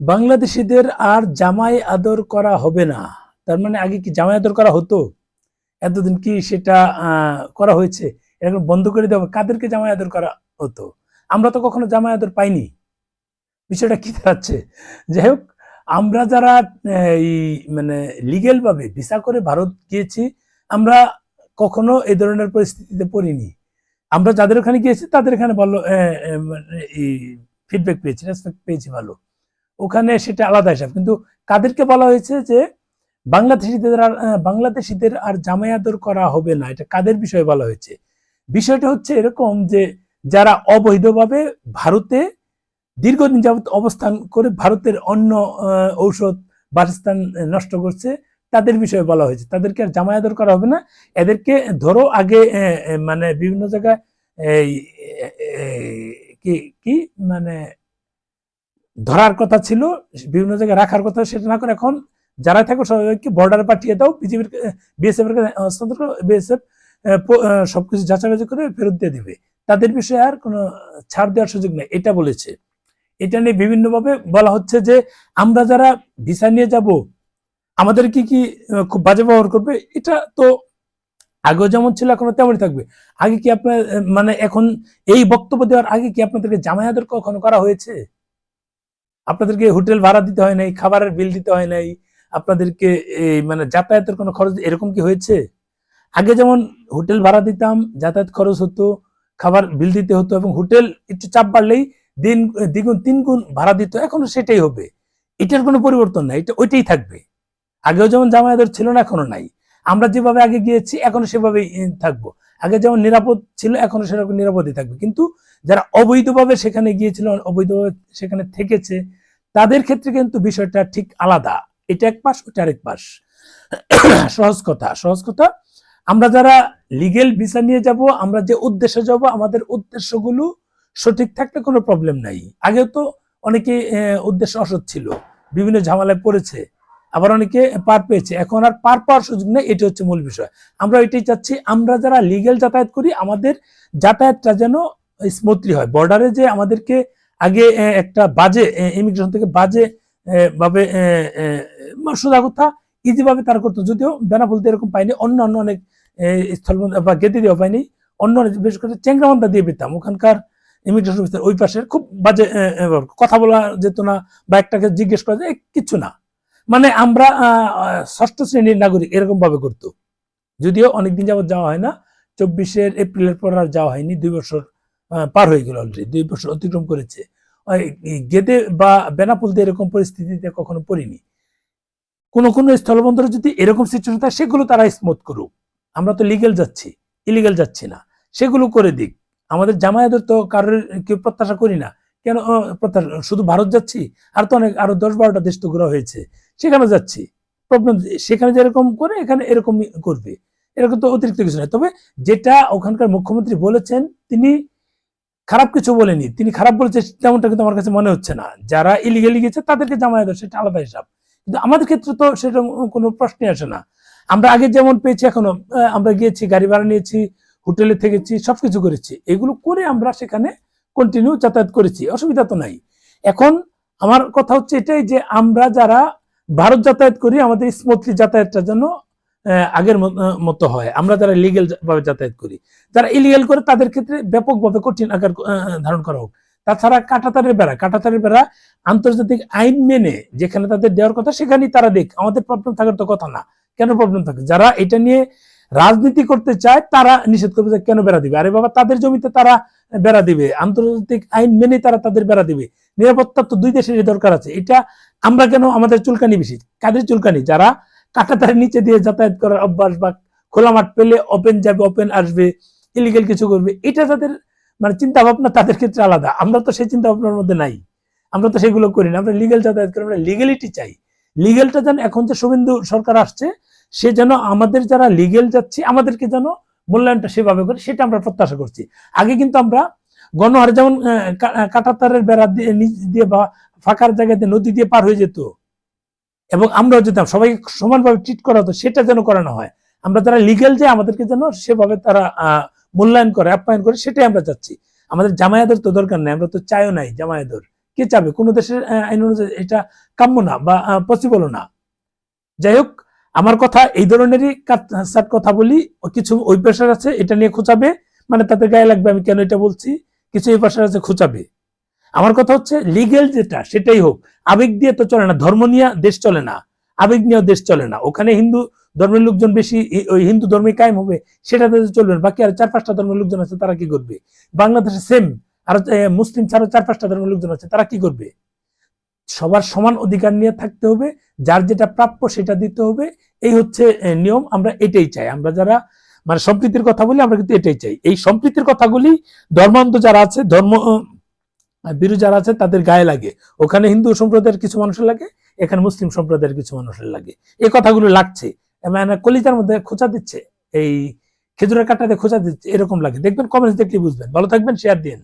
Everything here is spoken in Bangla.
বাংলাদেশিদের আর জামাই আদর করা হবে না। তার মানে আগে কি জামাই আদর করা হতো? এতদিন কি সেটা করা হয়েছে? এখন বন্ধ করে দেওয়া হবে? কাদেরকে জামাই আদর করা হতো? আমরা তো কখনো জামাই আদর পাইনি। বিষয়টা কি দাঁড়াচ্ছে? যাই হোক, আমরা যারা এই মানে লিগ্যাল ভাবে ভিসা করে ভারত গিয়েছি, আমরা কখনো এই ধরনের পরিস্থিতিতে পড়িনি। আমরা যাদের ওখানে গিয়েছি তাদের এখানে ভালো মানে ফিডব্যাক পেয়েছি, রেসপেক্ট পেয়েছি ভালো। ওখানে সেটা আলাদা হিসাব। কিন্তু কাদেরকে বলা হয়েছে যে বাংলাদেশিদের আর জামাই আদর করা হবে না, এটা কাদের বিষয়ে বলা হয়েছে? বিষয়টা হচ্ছে এরকম যে যারা অবৈধভাবে ভারতে দীর্ঘদিন যাবত অবস্থান করে ভারতের অন্য ঔষধ বাসস্থান নষ্ট করছে, তাদের বিষয়ে বলা হয়েছে। তাদেরকে আর জামাই আদর করা হবে না। এদেরকে ধরো আগে মানে বিভিন্ন জায়গায় কি কি মানে ধরার কথা ছিল, বিভিন্ন জায়গায় রাখার কথা, সেটা না করে এখন যারা থাকো সবাইকে বর্ডারে পাঠিয়ে দাও, বিজেপির বিএসএফ এর হস্তান্তর করো, বিএসএফ সবকিছু যাচাই করে ফেরত দিয়ে দিবে। তাদের বিষয়ে আর কোনো ছাড় দেওয়ার সুযোগ নেই, এটা বলেছে। এটা নিয়ে বিভিন্নভাবে বলা হচ্ছে যে আমরা যারা ভিসা নিয়ে যাব আমাদের কি কি খুব বাজে ব্যবহার করবে। এটা তো আগেও যেমন ছিল এখনো তেমনই থাকবে। আগে কি আপনার মানে এখন এই বক্তব্য দেওয়ার আগে কি আপনাদেরকে জামাই আদর কখনো করা হয়েছে? আপনাদেরকে হোটেল ভাড়া দিতে হয় নাই, খাবারের বিল দিতে হয় নাই, আপনাদেরকে মানে যাতায়াতের কোনো খরচ, এরকম কি হয়েছে? আগে যেমন হোটেল ভাড়া দিতাম, যাতায়াত খরচ হতো, খাবার বিল দিতে হতো, এবং হোটেল একটু চাপ বাড়লেই দ্বিগুণ 3 গুণ ভাড়া দিত, এখনো সেটাই হবে। এটার কোনো পরিবর্তন নাই, এটা ওইটাই থাকবে। আগেও যেমন জামাই আদর ছিল না, এখনো নাই। আমরা যেভাবে আগে গিয়েছি এখনো সেভাবেই থাকবো। আগে যেমন নিরাপদ ছিল এখনো সেরকম নিরাপদই থাকবে। কিন্তু যারা অবৈধভাবে সেখানে গিয়েছিল, অবৈধভাবে সেখানে থেকেছে, তাদের ক্ষেত্রে কিন্তু বিষয়টা ঠিক আলাদা। এটা এক পাশ, ওটা আরেক পাশ। সহজ কথা, আমরা যারা লিগেল ভিসা নিয়ে যাব, আমরা যে উদ্দেশ্যে যাব, আমাদের উদ্দেশ্যগুলো সঠিক থাকলে কোনো প্রবলেম নাই। আগেও তো অনেকে উদ্দেশ্য অসৎ ছিল, বিভিন্ন ঝামেলায় পড়েছে, আবার অনেকে পার পেয়েছে। এখন আর পার পাওয়ার সুযোগ নেই, এটা হচ্ছে মূল বিষয়। আমরা এটাই চাচ্ছি, আমরা যারা লিগেল যাতায়াত করি আমাদের যাতায়াতটা যেন স্মুথলি হয়। বর্ডারে যে আমাদেরকে আগে একটা বাজে ইমিগ্রেশন থেকে বাজে ভাবে সোজা কথা ইজি ভাবে তারা করতো, যদিও বেনাপোল এরকম পাইনি, অন্য অনেক স্থলবন্দর বা গেদি দেওয়া পাইনি, অন্য বিশেষ করে চেংরাবান্ধা দিয়ে পেতাম। ওখানকার ইমিগ্রেশন অফিসার ওই পাশের খুব বাজে, কথা বলা যেত না, বা একটাকে জিজ্ঞেস করা যায় কিচ্ছু না, মানে আমরা ষষ্ঠ শ্রেণীর নাগরিক এরকম ভাবে করতো। যদিও অনেকদিন যাবত যাওয়া হয় না, 24 এপ্রিলের পর আর যাওয়া হয়নি, 2 বছর পার হয়ে গেল, অলরেডি 2 বছর অতিক্রম করেছে। গেদে বা বেনাপোল দিয়ে এরকম পরিস্থিতিতে কখনো পড়িনি। কোনো স্থলবন্দরে যদি এরকম সিচুয়েশন থাকে সেগুলো তারা স্মুথ করুক। আমরা তো লিগেল যাচ্ছি, ইলিগেল যাচ্ছি না, সেগুলো করে দিক। আমাদের জামায়াতের তো কারোর কেউ প্রত্যাশা করি না। কেন প্রত্যাশা? শুধু ভারত যাচ্ছি, আর তো অনেক আরো 10-12টা দেশ তো ঘোরা হয়েছে, সেখানে যাচ্ছি। প্রবলেম সেখানে যেরকম করে এখানে এরকম করবে, এরকম তো অতিরিক্ত কিছু নয়। তবে যেটা ওখানকার মুখ্যমন্ত্রী বলেছেন, তিনি খারাপ কিছু বলেনি। তিনি খারাপ বলেছে তেমনটা কিন্তু আমার কাছে মনে হচ্ছে না। যারা ইলিগালি গেছে তাদেরকে জামায়াত, সেটা আলাদা হিসাব। কিন্তু আমাদের ক্ষেত্রে তো সেটা কোনো প্রশ্নই আসে না। আমরা আগে যেমন পেয়েছি এখনো, আমরা গিয়েছি, গাড়ি ভাড়া নিয়েছি, হোটেলে থেকেছি, সবকিছু করেছি। এগুলো করে আমরা সেখানে কন্টিনিউ যাতায়াত করেছি, অসুবিধা তো নাই। এখন আমার কথা হচ্ছে এটাই যে আমরা যারা ভারত যাতায়াত করি আমাদের স্মুথলি যাতায়াতটা যেন আগের মতো হয়। আমরা যারা লিগেল ভাবে যাতায়াত করি, যারা ইলিগাল করে তাদের ক্ষেত্রে ব্যাপকভাবে কঠিন আকার ধারণ করা হোক। তাছাড়া কাঁটাতারের বেড়া আন্তর্জাতিক আইন মেনে যেখানে তাদের দেওয়ার কথা সেখানেই তারা দেখ, আমাদের প্রবলেম থাকার তো কথা না। কেন প্রবলেম থাকে? যারা এটা নিয়ে রাজনীতি করতে চায় তারা নিষেধ করবে যে কেন বেড়া দিবে। আরে বাবা, তাদের জমিতে তারা বেড়া দিবে, আন্তর্জাতিক আইন মেনে তারা তাদের বেড়া দিবে। নিরাপত্তা তো দুই দেশের দরকার আছে। এটা আমরা কেন, আমাদের চুলকানি বেশি? কাদের চুলকানি? যারা কাঁটাতারের নিচে দিয়ে যাতায়াত করার অভ্যাস, বা খোলা মাঠ পেলে ওপেন যাবে, ওপেন আসবে, ইলিগেল কিছু করবে, এটা তাদের মানে চিন্তা ভাবনা তাদের ক্ষেত্রে আলাদা। আমরা তো সেই চিন্তা ভাবনার মধ্যে নাই, আমরা তো সেগুলো করি না। আমরা লিগেল যাতায়াত করি, আমরা লিগেলিটি চাই। লিগেলটা যেন এখন যে শুভেন্দু সরকার আসছে, সে যেন আমাদের যারা লিগেল যাচ্ছি আমাদেরকে যেন মূল্যায়নটা সেভাবে করে, সেটা আমরা প্রত্যাশা করছি। আগে কিন্তু আমরা গণহারে যেমন কাঁটাতারের বেড়া দিয়ে বা ফাঁকার জায়গাতে নদী দিয়ে পার হয়ে যেত, এবং আমরাও যেতাম, সবাইকে সমানভাবে ট্রিট করা হতো, সেটা যেন করানো হয়। আমরা যারা লিগেল যে আমাদেরকে যেন সেভাবে তারা মূল্যায়ন করে, আপ্যায়ন করে, সেটাই আমরা চাচ্ছি। আমাদের জামায়াতের তো দরকার নেই, আমরা তো চাইও নাই জামায়াতের। কে চাবে? কোনো দেশের আইন অনুযায়ী এটা কাম্য না বা পসিবলও না। যাই হোক, আমার কথা এই ধরনেরই কথা বলি। কিছু ওই পেশার আছে এটা নিয়ে খোঁচাবে, মানে তাদের গায়ে লাগবে আমি কেন এটা বলছি। কিছু এই পেশার আছে খোঁচাবে। আমার কথা হচ্ছে লিগেল যেটা সেটাই হোক। আবেগ দিয়ে তো চলে না, ধর্ম নিয়ে দেশ চলে না, আবেগ নিয়েও দেশ চলে না। ওখানে হিন্দু ধর্মের লোকজন বেশি, ওই হিন্দু ধর্মে কায়েম হবে, সেটাতে চলবে না। বাকি আর 4-5টা ধর্মের লোকজন আছে, তারা কি করবে? বাংলাদেশে সেম, আর মুসলিম ছাড়াও 4-5টা ধর্মের লোকজন আছে, তারা কি করবে? সবার সমান অধিকার নিয়ে থাকতে হবে, যার যেটা প্রাপ্য সেটা দিতে হবে। এই হচ্ছে নিয়ম। আমরা এটাই চাই। আমরা যারা মানে সম্প্রীতির কথা বলি, আমরা কিন্তু এটাই চাই। এই সম্প্রীতির কথাগুলি ধর্মান্ধ যারা আছে, ধর্ম বিরু যারা আছে, তাদের গায়ে লাগে। ওখানে হিন্দু সম্প্রদায়ের কিছু মানুষের লাগে, এখানে মুসলিম সম্প্রদায়ের কিছু মানুষের লাগে। এই কথাগুলো লাগছে, মানে কলিজার মধ্যে খোঁচা দিচ্ছে, এই খেজুরের কাঁটাতে খোঁচা দিচ্ছে, এরকম লাগে। দেখবেন, কমেন্টস দেখলে বুঝবেন। ভালো থাকবেন, শেয়ার দিন।